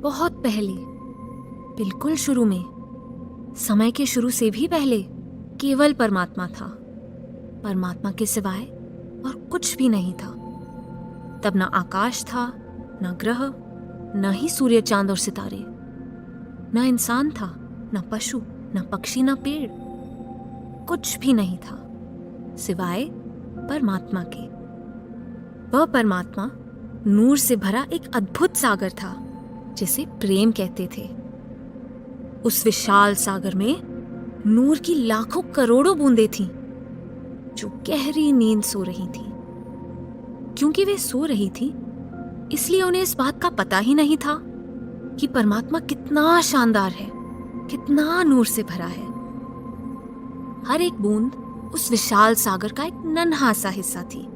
बहुत पहले, बिल्कुल शुरू में, समय के शुरू से भी पहले केवल परमात्मा था। परमात्मा के सिवाय और कुछ भी नहीं था। तब ना आकाश था, ना ग्रह, ना ही सूर्य, चांद और सितारे, ना इंसान था, ना पशु, ना पक्षी, ना पेड़। कुछ भी नहीं था सिवाय परमात्मा के। वह परमात्मा नूर से भरा एक अद्भुत सागर था जिसे प्रेम कहते थे। उस विशाल सागर में नूर की लाखों करोड़ों बूंदें थीं जो गहरी नींद सो रही थीं। क्योंकि वे सो रही थीं, इसलिए उन्हें इस बात का पता ही नहीं था कि परमात्मा कितना शानदार है, कितना नूर से भरा है। हर एक बूंद उस विशाल सागर का एक नन्हा सा हिस्सा थी।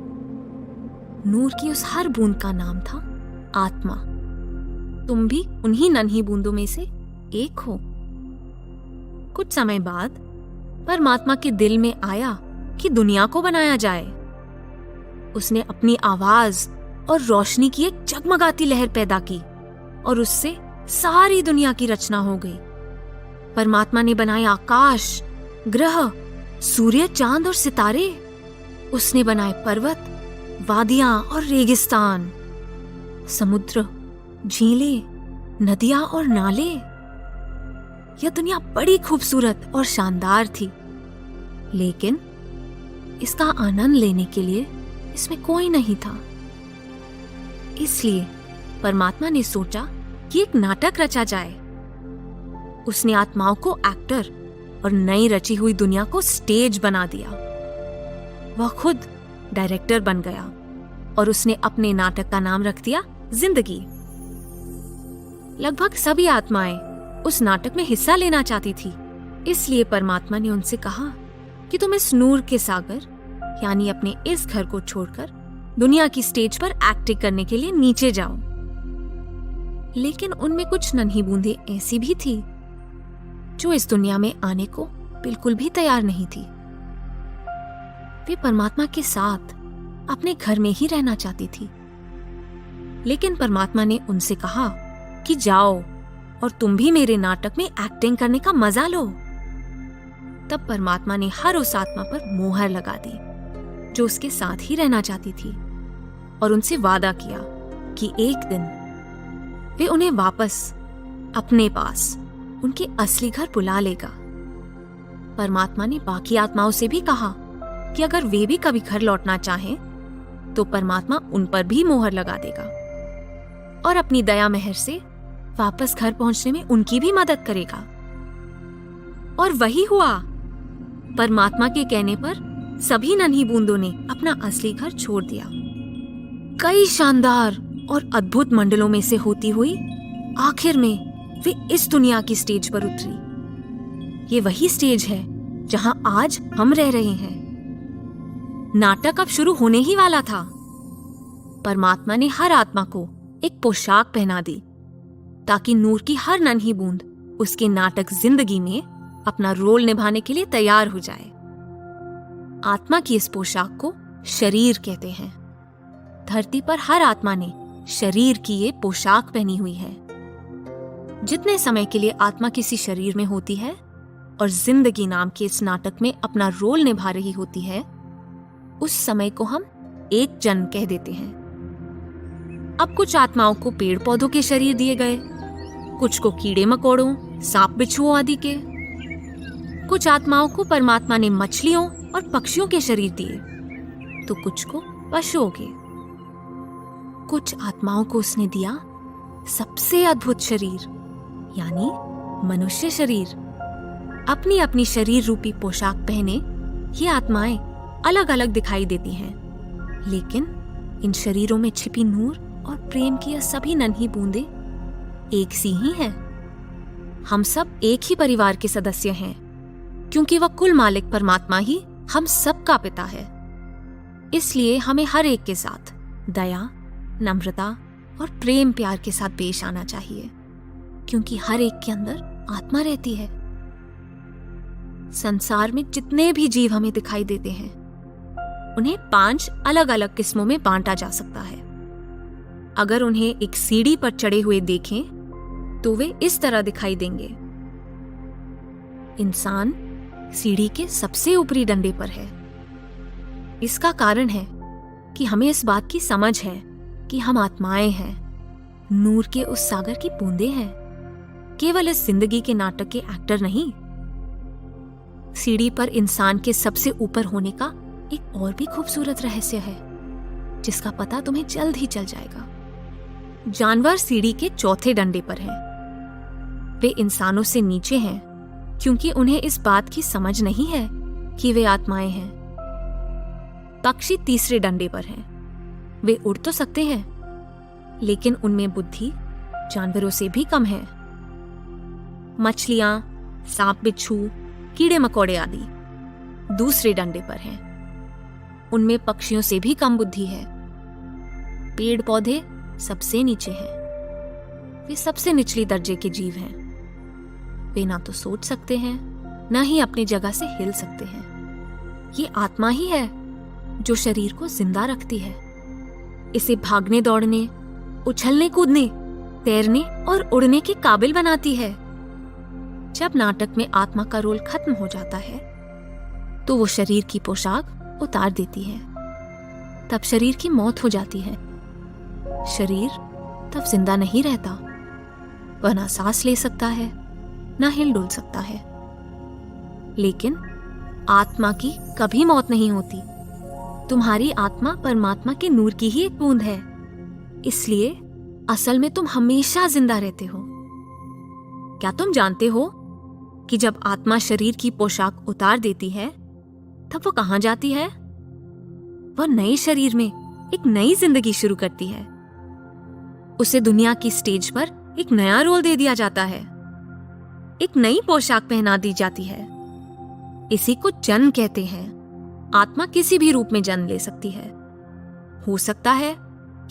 नूर की उस हर बूंद का नाम था आत्मा। तुम भी उन्हीं नन्ही बूंदों में से एक हो। कुछ समय बाद परमात्मा के दिल में आया कि दुनिया को बनाया जाए। उसने अपनी आवाज और रोशनी की एक जगमगाती लहर पैदा की और उससे सारी दुनिया की रचना हो गई। परमात्मा ने बनाए आकाश, ग्रह, सूर्य, चांद और सितारे। उसने बनाए पर्वत, वादियां और रेगिस्तान, समुद्र, झीलें, नदियां और नाले। यह दुनिया बड़ी खूबसूरत और शानदार थी, लेकिन इसका आनंद लेने के लिए इसमें कोई नहीं था। इसलिए परमात्मा ने सोचा कि एक नाटक रचा जाए। उसने आत्माओं को एक्टर और नई रची हुई दुनिया को स्टेज बना दिया। वह खुद डायरेक्टर बन गया और उसने अपने नाटक का नाम रख दिया जिंदगी। लगभग सभी आत्माएं उस नाटक में हिस्सा लेना चाहती थी। इसलिए परमात्मा ने उनसे कहा कि तुम इस नूर के सागर यानी अपने इस घर को छोड़कर दुनिया की स्टेज पर एक्टिंग करने के लिए नीचे जाओ। लेकिन उनमें कुछ नन्ही बूंदें ऐसी भी थी जो इस दुनिया में आने को बिल्कुल भी तैयार नहीं थी। वे परमात्मा के साथ अपने घर में ही रहना चाहती थी। लेकिन परमात्मा ने उनसे कहा कि जाओ और तुम भी मेरे नाटक में एक्टिंग करने का मजा लो। तब परमात्मा ने हर उस आत्मा पर मोहर लगा दी जो उसके साथ ही रहना चाहती थी और उनसे वादा किया कि एक दिन वे उन्हें वापस अपने पास उनके असली घर बुला लेगा। परमात्मा ने बाकी आत्माओं से भी कहा कि अगर वे भी कभी घर लौटना चाहें तो परमात्मा उन पर भी मोहर लगा देगा और अपनी दया मेहर से वापस घर पहुंचने में उनकी भी मदद करेगा। और वही हुआ। परमात्मा के कहने पर सभी नन्ही बूंदों ने अपना असली घर छोड़ दिया। कई शानदार और अद्भुत मंडलों में से होती हुई आखिर में वे इस दुनिया की स्टेज पर उतरी। ये वही स्टेज है जहां आज हम रह रहे हैं। नाटक अब शुरू होने ही वाला था। परमात्मा ने हर आत्मा को एक पोशाक पहना दी ताकि नूर की हर नन्ही बूंद उसके नाटक जिंदगी में अपना रोल निभाने के लिए तैयार हो जाए। आत्मा की इस पोशाक को शरीर कहते हैं। धरती पर हर आत्मा ने शरीर की ये पोशाक पहनी हुई है। जितने समय के लिए आत्मा किसी शरीर में होती है और जिंदगी नाम के इस नाटक में अपना रोल निभा रही होती है, उस समय को हम एक जन्म कह देते हैं। अब कुछ आत्माओं को पेड़ पौधों के शरीर दिए गए, कुछ को कीड़े मकोड़ों, सांप बिच्छुओं आदि के। कुछ आत्माओं को परमात्मा ने मछलियों और पक्षियों के शरीर दिए, तो कुछ को पशुओं के। कुछ आत्माओं को उसने दिया सबसे अद्भुत शरीर यानी मनुष्य शरीर। अपनी अपनी शरीर रूपी पोशाक पहने ये आत्माएं अलग अलग दिखाई देती हैं, लेकिन इन शरीरों में छिपी नूर और प्रेम की यह सभी नन्ही बूंदें एक सी ही हैं। हम सब एक ही परिवार के सदस्य हैं, क्योंकि वह कुल मालिक परमात्मा ही हम सब का पिता है। इसलिए हमें हर एक के साथ दया, नम्रता और प्रेम प्यार के साथ पेश आना चाहिए, क्योंकि हर एक के अंदर आत्मा रहती है। संसार में जितने भी जीव हमें दिखाई देते हैं, उन्हें 5 अलग अलग किस्मों में बांटा जा सकता है। अगर उन्हें एक सीढ़ी पर चढ़े हुए देखें तो वे इस तरह दिखाई देंगे। इंसान सीढ़ी के सबसे ऊपरी डंडे पर है। इसका कारण है कि हमें इस बात की समझ है कि हम आत्माएं हैं, नूर के उस सागर की बूंदें हैं, केवल इस जिंदगी के नाटक के एक्टर नहीं। सीढ़ी पर इंसान के सबसे ऊपर होने का एक और भी खूबसूरत रहस्य है, जिसका पता तुम्हें जल्द ही चल जाएगा। जानवर सीढ़ी के चौथे डंडे पर हैं। वे इंसानों से नीचे हैं क्योंकि उन्हें इस बात की समझ नहीं है कि वे आत्माएं हैं। पक्षी तीसरे डंडे पर हैं। वे उड़ तो सकते हैं, लेकिन उनमें बुद्धि जानवरों से भी कम है। मछलियां, सांप बिच्छू, कीड़े मकोड़े आदि दूसरे डंडे पर हैं। उनमें पक्षियों से भी कम बुद्धि है। पेड़ पौधे सबसे नीचे हैं। वे सबसे निचली दर्जे के जीव हैं। वे ना तो सोच सकते हैं, ना ही अपनी जगह से हिल सकते हैं। ये आत्मा ही है जो शरीर को जिंदा रखती है, इसे भागने दौड़ने, उछलने कूदने, तैरने और उड़ने के काबिल बनाती है। जब नाटक में आत्मा का रोल खत्म हो जाता है तो वो शरीर की पोशाक उतार देती है। तब शरीर की मौत हो जाती है। शरीर तब जिंदा नहीं रहता। वह ना सांस ले सकता है, ना हिल डुल सकता है। लेकिन आत्मा की कभी मौत नहीं होती। तुम्हारी आत्मा परमात्मा के नूर की ही एक बूंद है, इसलिए असल में तुम हमेशा जिंदा रहते हो। क्या तुम जानते हो कि जब आत्मा शरीर की पोशाक उतार देती है तब वो कहां जाती है? वह नए शरीर में एक नई जिंदगी शुरू करती है। उसे दुनिया की स्टेज पर एक नया रोल दे दिया जाता है, एक नई पोशाक पहना दी जाती है। इसी को जन्म कहते हैं। आत्मा किसी भी रूप में जन्म ले सकती है। हो सकता है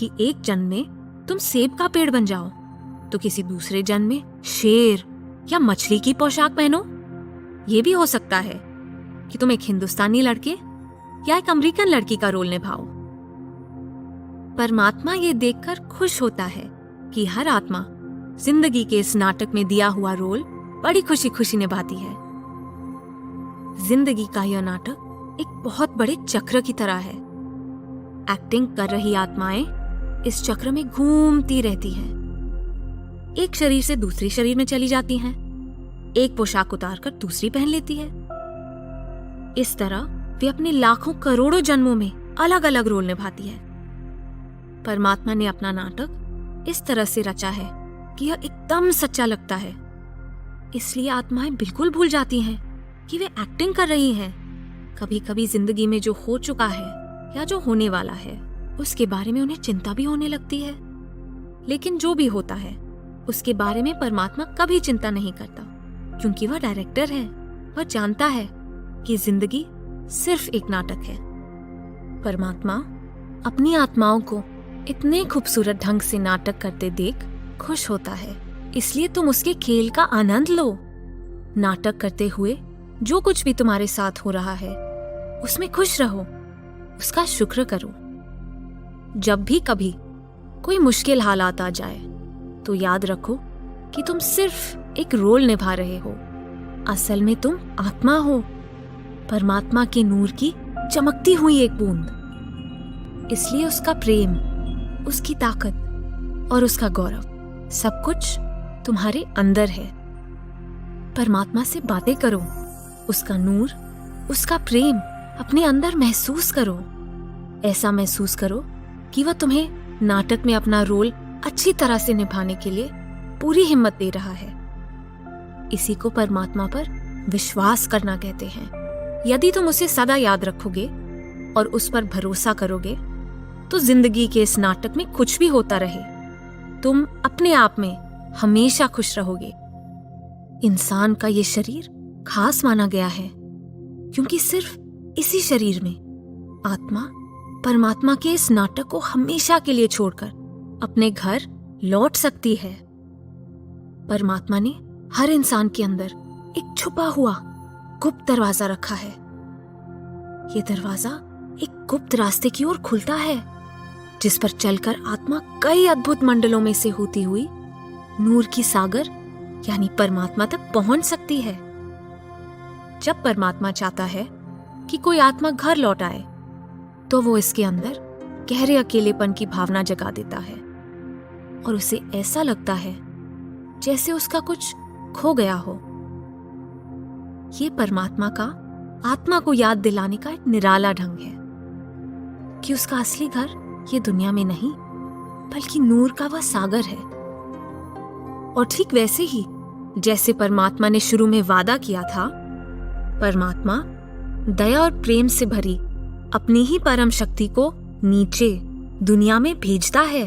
कि एक जन्म में तुम सेब का पेड़ बन जाओ, तो किसी दूसरे जन्म में शेर या मछली की पोशाक पहनो। यह भी हो सकता है कि तुम एक हिंदुस्तानी लड़के या एक अमेरिकन लड़की का रोल निभाओ। परमात्मा ये देखकर खुश होता है कि हर आत्मा जिंदगी के इस नाटक में दिया हुआ रोल बड़ी खुशी खुशी निभाती है। जिंदगी का यह नाटक एक बहुत बड़े चक्र की तरह है। एक्टिंग कर रही आत्माएं इस चक्र में घूमती रहती हैं। एक शरीर से दूसरे शरीर में चली जाती हैं, एक पोशाक उतारकर दूसरी पहन लेती है। इस तरह वे अपने लाखों करोड़ों जन्मों में अलग अलग रोल निभाती है। परमात्मा ने अपना नाटक इस तरह से रचा है कि यह एकदम सच्चा लगता है। इसलिए आत्माएं बिल्कुल भूल जाती हैं कि वे एक्टिंग कर रही हैं। कभी कभी जिंदगी में जो हो चुका है या जो होने वाला है उसके बारे में उन्हें चिंता भी होने लगती है। लेकिन जो भी होता है उसके बारे में परमात्मा कभी चिंता नहीं करता, क्योंकि वह डायरेक्टर है। वह जानता है कि जिंदगी सिर्फ एक नाटक है। परमात्मा अपनी आत्माओं को इतने खूबसूरत ढंग से नाटक करते देख खुश होता है। इसलिए तुम उसके खेल का आनंद लो। नाटक करते हुए जो कुछ भी तुम्हारे साथ हो रहा है उसमें खुश रहो, उसका शुक्र करो। जब भी कभी कोई मुश्किल हालात आ जाए तो याद रखो कि तुम सिर्फ एक रोल निभा रहे हो। असल में तुम आत्मा हो, परमात्मा के नूर की चमकती हुई एक बूंद। इसलिए उसका प्रेम, उसकी ताकत और उसका गौरव सब कुछ तुम्हारे अंदर है। परमात्मा से बातें करो, उसका नूर, उसका प्रेम अपने अंदर महसूस करो। ऐसा महसूस करो कि वह तुम्हें नाटक में अपना रोल अच्छी तरह से निभाने के लिए पूरी हिम्मत दे रहा है। इसी को परमात्मा पर विश्वास करना कहते हैं। यदि तुम उसे सदा याद रखोगे और उस पर भरोसा करोगे तो जिंदगी के इस नाटक में कुछ भी होता रहे, तुम अपने आप में हमेशा खुश रहोगे। इंसान का ये शरीर खास माना गया है क्योंकि सिर्फ इसी शरीर में आत्मा परमात्मा के इस नाटक को हमेशा के लिए छोड़कर अपने घर लौट सकती है। परमात्मा ने हर इंसान के अंदर एक छुपा हुआ गुप्त दरवाजा रखा है। यह दरवाजा एक गुप्त रास्ते की ओर खुलता है जिस पर चलकर आत्मा कई अद्भुत मंडलों में से होती हुई नूर की सागर यानी परमात्मा तक पहुंच सकती है। जब परमात्मा चाहता है कि कोई आत्मा घर लौट आए, तो वो इसके अंदर गहरे अकेलेपन की भावना जगा देता है और उसे ऐसा लगता है जैसे उसका कुछ खो गया हो। ये परमात्मा का आत्मा को याद दिलाने का एक निराला ढंग है कि उसका असली घर ये दुनिया में नहीं, बल्कि नूर का वह सागर है। और ठीक वैसे ही जैसे परमात्मा ने शुरू में वादा किया था, परमात्मा दया और प्रेम से भरी अपनी ही परम शक्ति को नीचे दुनिया में भेजता है,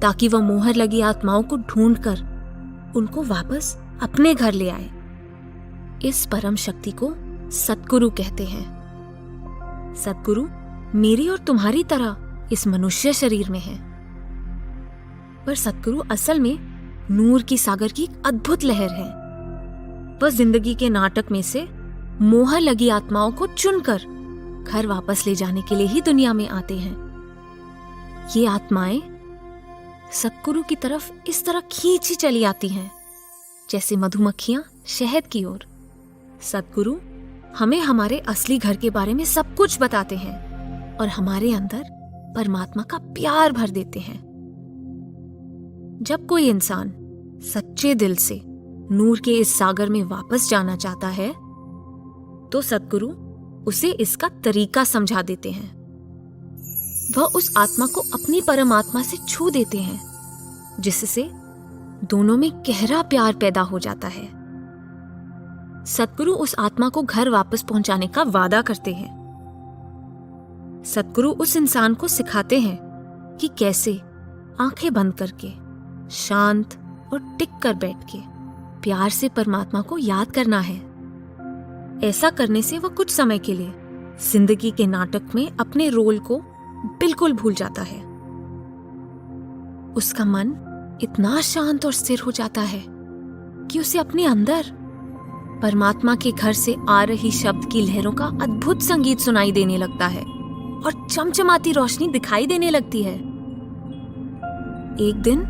ताकि वह मोहर लगी आत्माओं को ढूंढकर उनको वापस अपने घर ले आए। इस परम शक्ति को सतगुरु कहते हैं। सतगुरु मेरी और तुम्हारी तरह इस मनुष्य शरीर में है, पर सतगुरु असल में नूर की सागर की एक अद्भुत लहर है। वह जिंदगी के नाटक में से मोहर लगी आत्माओं को चुनकर घर वापस ले जाने के लिए ही दुनिया में आते हैं। ये आत्माएं सतगुरु की तरफ इस तरह खींची चली आती हैं जैसे मधुमक्खियां शहद की ओर। सतगुरु हमें हमारे असली घर के बारे में सब कुछ बताते हैं और हमारे अंदर परमात्मा का प्यार भर देते हैं। जब कोई इंसान सच्चे दिल से नूर के इस सागर में वापस जाना चाहता है, तो सतगुरु उसे इसका तरीका समझा देते हैं। वह उस आत्मा को अपनी परमात्मा से छू देते हैं, जिससे दोनों में गहरा प्यार पैदा हो जाता है। सतगुरु उस आत्मा को घर वापस पहुंचाने का वादा करते हैं। सतगुरु उस इंसान को सिखाते हैं कि कैसे आंखें बंद करके शांत और टिक कर बैठ के प्यार से परमात्मा को याद करना है। ऐसा करने से वह कुछ समय के लिए जिंदगी के नाटक में अपने रोल को बिल्कुल भूल जाता है। उसका मन इतना शांत और स्थिर हो जाता है कि उसे अपने अंदर परमात्मा के घर से आ रही शब्द की लहरों का अद्भुत संगीत सुनाई देने लगता है और चमचमाती रोशनी दिखाई देने लगती है। एक दिन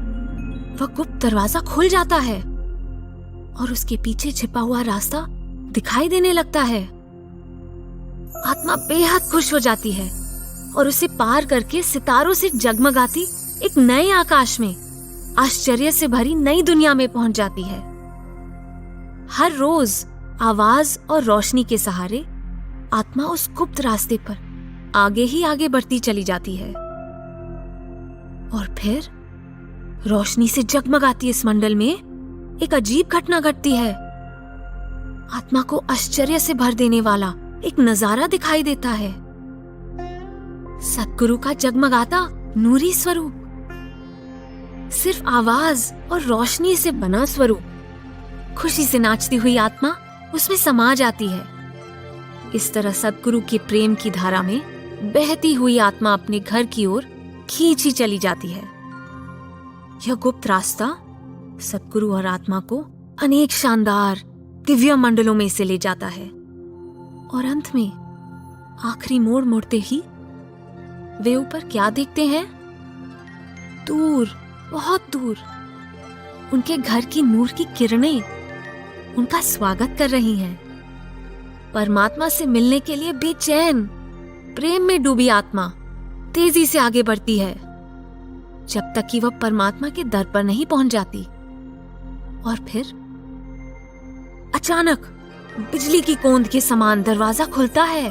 वह गुप्त दरवाजा खुल जाता है और उसके पीछे छिपा हुआ रास्ता दिखाई देने लगता है। आत्मा बेहद खुश हो जाती है और उसे पार करके सितारों से जगमगाती एक नए आकाश में आश्चर्य से भरी नई दुनिया में पहुंच जाती है। हर रोज आवाज और रोशनी के सहारे आत्मा उस गुप्त रास्ते पर आगे ही आगे बढ़ती चली जाती है और फिर रोशनी से जगमगाती इस मंडल में एक अजीब घटना घटती है। आत्मा को आश्चर्य से भर देने वाला एक नजारा दिखाई देता है। सतगुरु का जगमगाता नूरी स्वरूप, सिर्फ आवाज और रोशनी से बना स्वरूप। खुशी से नाचती हुई आत्मा उसमें समा जाती है। इस तरह सतगुरु के प्रेम की धारा में बहती हुई आत्मा अपने घर की ओर खींची चली जाती है। यह गुप्त रास्ता सतगुरु और आत्मा को अनेक शानदार दिव्य मंडलों में से ले जाता है और अंत में आखिरी मोड़ मुड़ते ही वे ऊपर क्या देखते हैं? दूर, बहुत दूर उनके घर की नूर की किरणें उनका स्वागत कर रही हैं। परमात्मा से मिलने के लिए बेचैन प्रेम में डूबी आत्मा तेजी से आगे बढ़ती है, जब तक कि वह परमात्मा के दर पर नहीं पहुंच जाती। और फिर अचानक बिजली की कौंध के समान दरवाजा खुलता है।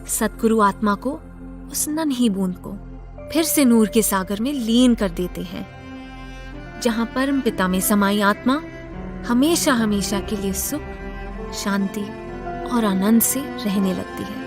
सतगुरु आत्मा को उस नन्ही बूंद को फिर से नूर के सागर में लीन कर देते हैं, जहां परम पिता में समाई आत्मा हमेशा हमेशा के लिए सुख, शांति और आनंद से रहने लगती है।